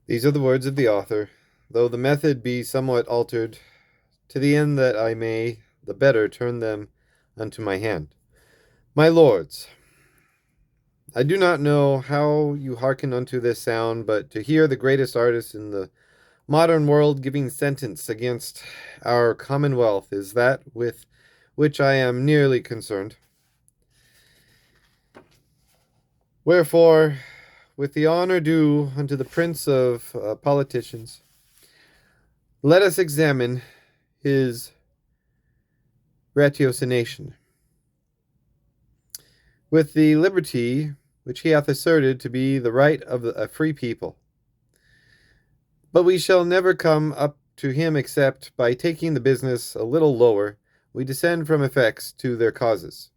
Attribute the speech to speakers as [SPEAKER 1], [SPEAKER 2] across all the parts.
[SPEAKER 1] These are the words of the author, though the method be somewhat altered, to the end that I may the better turn them unto my hand. My lords, I do not know how you hearken unto this sound, but to hear the greatest artist in the modern world giving sentence against our commonwealth is that with which I am nearly concerned. Wherefore, with the honor due unto the prince of politicians, let us examine his ratiocination, with the liberty which he hath asserted to be the right of a free people. But we shall never come up to him except by taking the business a little lower, we descend from effects to their causes.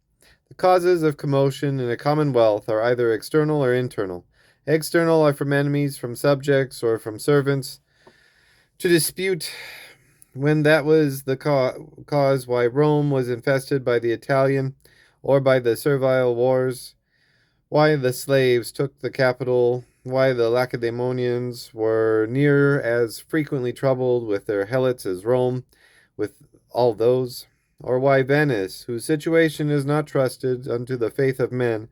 [SPEAKER 1] The causes of commotion in a commonwealth are either external or internal. External are from enemies, from subjects, or from servants, to dispute when that was the cause why Rome was infested by the Italian, or by the Servile Wars, why the slaves took the capital, why the Lacedaemonians were near as frequently troubled with their helots as Rome with all those, or why Venice, whose situation is not trusted unto the faith of men,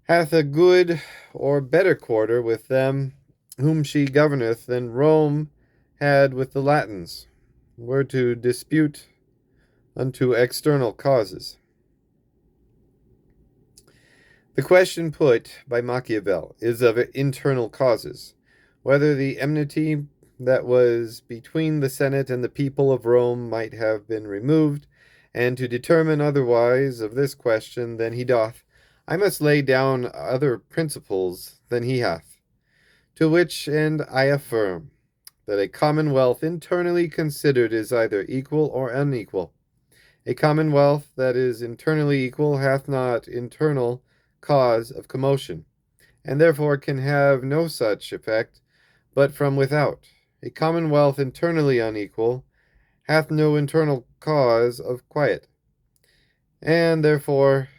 [SPEAKER 1] hath a good or better quarter with them whom she governeth than Rome had with the Latins, were to dispute unto external causes. The question put by Machiavel is of internal causes, whether the enmity that was between the Senate and the people of Rome might have been removed, and to determine otherwise of this question than he doth, I must lay down other principles than he hath. To which end I affirm that a commonwealth internally considered is either equal or unequal. A commonwealth that is internally equal hath not internal cause of commotion, and therefore can have no such effect but from without. A commonwealth internally unequal hath no internal cause of quiet, and therefore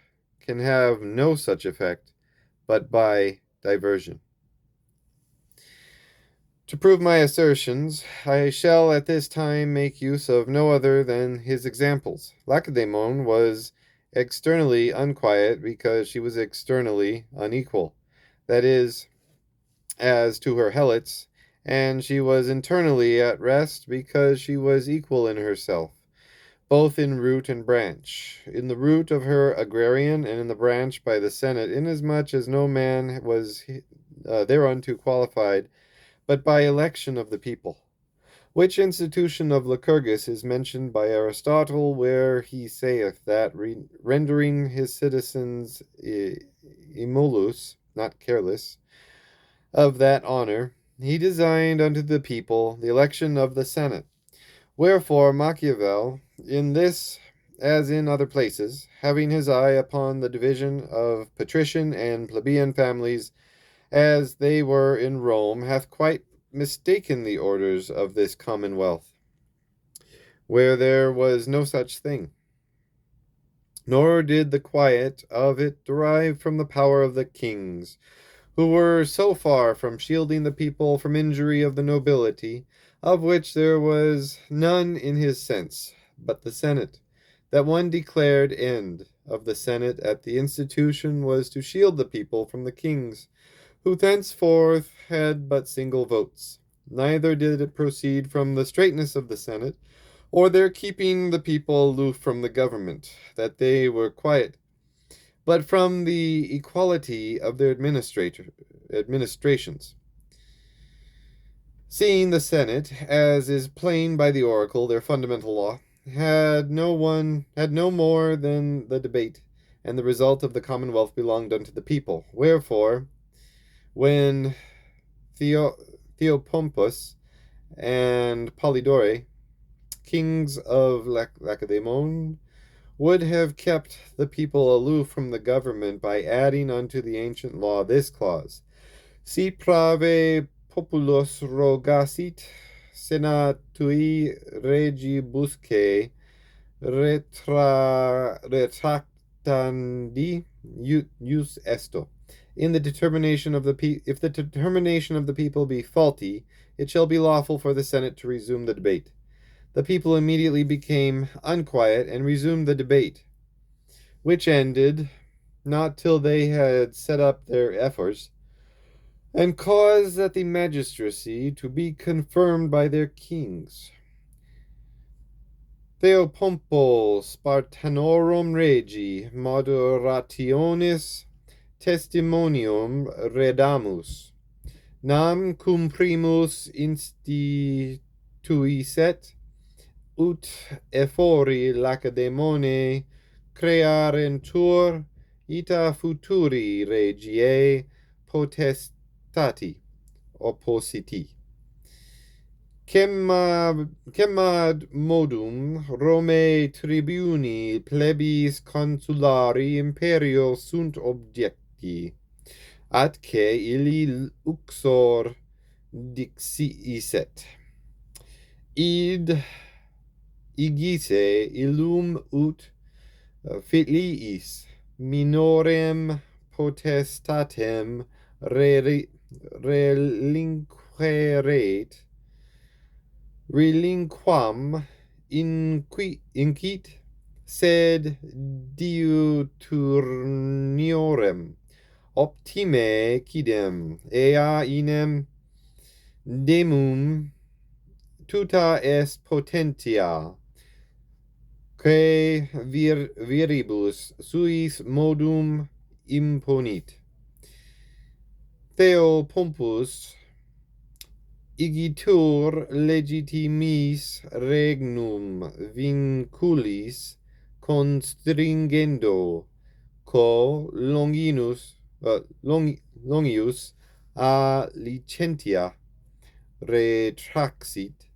[SPEAKER 1] can have no such effect but by diversion. To prove my assertions, I shall at this time make use of no other than his examples. Lacedaemon was externally unquiet because she was externally unequal, that is, as to her helots, and she was internally at rest because she was equal in herself, both in root and branch, in the root of her agrarian, and in the branch by the Senate, inasmuch as no man was thereunto qualified but by election of the people. Which institution of Lycurgus is mentioned by Aristotle, where he saith that, rendering his citizens emulous, not careless, of that honor, he designed unto the people the election of the Senate. Wherefore Machiavel, in this as in other places, having his eye upon the division of patrician and plebeian families, as they were in Rome, hath quite mistaken the orders of this commonwealth, where there was no such thing. Nor did the quiet of it derive from the power of the kings, who were so far from shielding the people from injury of the nobility, of which there was none in his sense, but the Senate. That one declared end of the Senate at the institution was to shield the people from the kings, who thenceforth had but single votes. Neither did it proceed from the straightness of the Senate, or their keeping the people aloof from the government, that they were quiet, but from the equality of their administrations. Seeing the Senate, as is plain by the oracle, their fundamental law, had no more than the debate, and the result of the commonwealth belonged unto the people. Wherefore, when Theopompus and Polydore, kings of Lacedaemon, would have kept the people aloof from the government by adding unto the ancient law this clause: Si prave populus rogasit, senatui regibusque retractandi jus esto. In the determination of the if the determination of the people be faulty, it shall be lawful for the Senate to resume the debate. The people immediately became unquiet and resumed the debate, which ended not till they had set up their efforts, and caused that the magistracy to be confirmed by their kings. Theopompo Spartanorum regi moderationis testimonium redamus, nam cum primus instituiset, ut effori Lacedaemone crearentur ita futuri regiae potestati oppositi. Quemad modum Romae tribuni plebis consulari imperio sunt objecti, atque illi uxor dixiset. Id igise illum ut filiis minorem potestatem relinquam inquit, sed diuturniorem optime quidem ea inem demum tuta est potentia, quae viribus suis modum imponit. Theopompus igitur legitimis regnum vinculis constringendo, quo longius a licentia retraxit,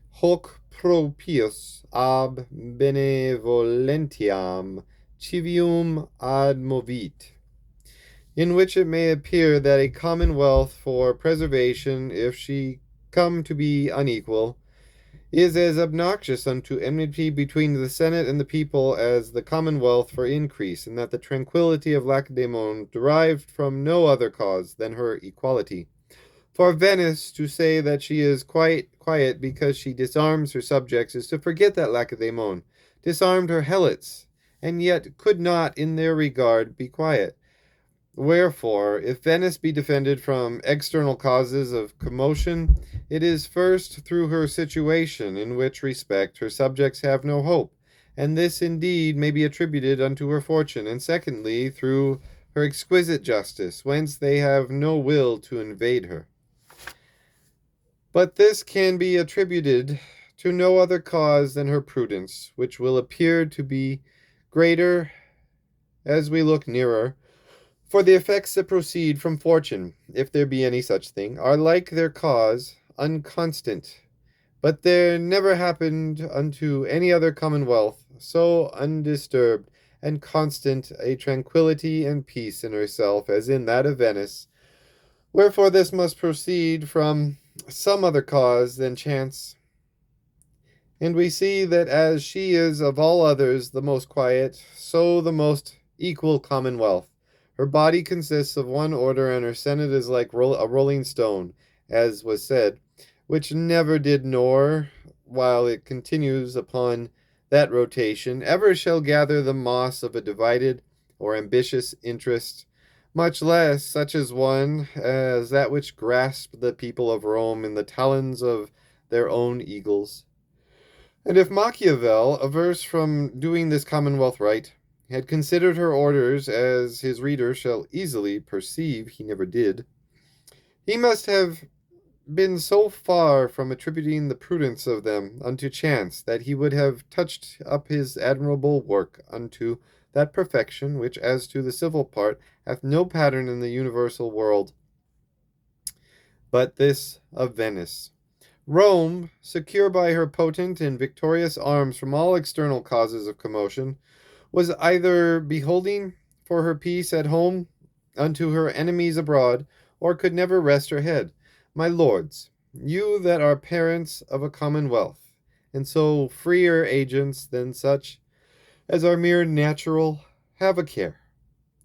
[SPEAKER 1] hoc propius ab benevolentiam civium admovit. In which it may appear that a commonwealth for preservation, if she come to be unequal, is as obnoxious unto enmity between the Senate and the people as the commonwealth for increase, and that the tranquillity of Lacedaemon derived from no other cause than her equality. For Venice to say that she is quite quiet because she disarms her subjects is to forget that Lacedaemon disarmed her helots, and yet could not in their regard be quiet. Wherefore, if Venice be defended from external causes of commotion, it is first through her situation, in which respect her subjects have no hope, and this indeed may be attributed unto her fortune, and secondly through her exquisite justice, whence they have no will to invade her. But this can be attributed to no other cause than her prudence, which will appear to be greater as we look nearer. For the effects that proceed from fortune, if there be any such thing, are like their cause, unconstant. But there never happened unto any other commonwealth so undisturbed and constant a tranquillity and peace in herself as in that of Venice. Wherefore this must proceed from some other cause than chance. And we see that as she is of all others the most quiet, so the most equal commonwealth. Her body consists of one order, and her senate is like a rolling stone, as was said, which never did, nor, while it continues upon that rotation, ever shall gather the moss of a divided or ambitious interest, much less such as one as that which grasped the people of Rome in the talons of their own eagles. And if Machiavel, averse from doing this commonwealth right, had considered her orders, as his reader shall easily perceive he never did, he must have been so far from attributing the prudence of them unto chance, that he would have touched up his admirable work unto that perfection which, as to the civil part, hath no pattern in the universal world but this of Venice. Rome, secure by her potent and victorious arms from all external causes of commotion, was either beholding for her peace at home unto her enemies abroad, or could never rest her head. My lords, you that are parents of a commonwealth, and so freer agents than such as are mere natural, have a care,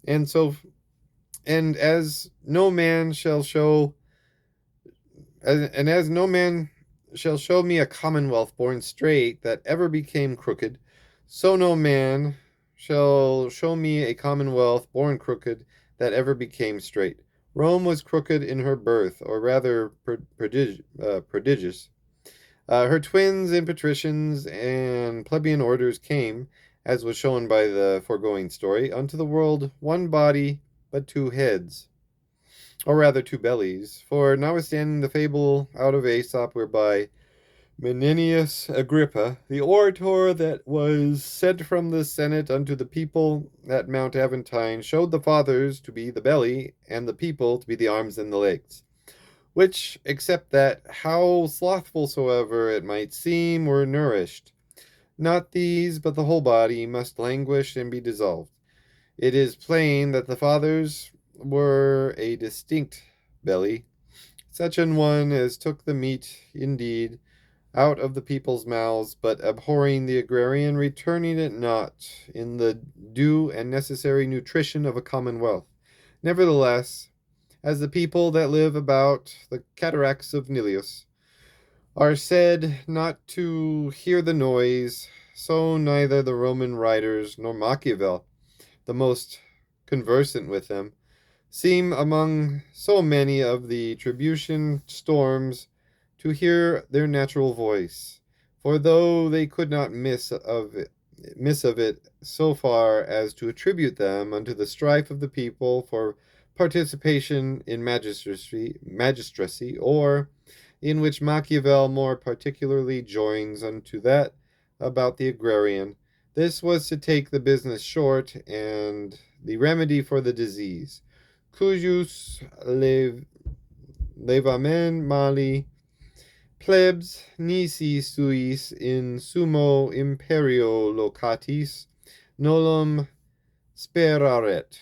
[SPEAKER 1] and so And as no man shall show as no man shall show me a commonwealth born straight that ever became crooked, so no man shall show me a commonwealth born crooked that ever became straight. Rome was crooked in her birth, or rather prodigious. Her twins and patricians and plebeian orders came, as was shown by the foregoing story, unto the world one body, but two heads, or rather two bellies. For notwithstanding the fable out of Aesop, whereby Menenius Agrippa, the orator that was sent from the Senate unto the people at Mount Aventine, showed the fathers to be the belly, and the people to be the arms and the legs, which, except that, how slothful soever it might seem, were nourished. Not these, but the whole body, must languish and be dissolved. It is plain that the fathers were a distinct belly, such an one as took the meat, indeed, out of the people's mouths, but abhorring the agrarian, returning it not in the due and necessary nutrition of a commonwealth. Nevertheless, as the people that live about the cataracts of Nilus are said not to hear the noise, so neither the Roman writers nor Machiavel, the most conversant with them, seem among so many of the tribution storms to hear their natural voice. For though they could not miss of it so far as to attribute them unto the strife of the people for participation in magistracy, or in which Machiavel more particularly joins unto that about the agrarian, this was to take the business short, and the remedy for the disease, cujus levamen mali plebs nisi suis in summo imperio locatis nolum speraret.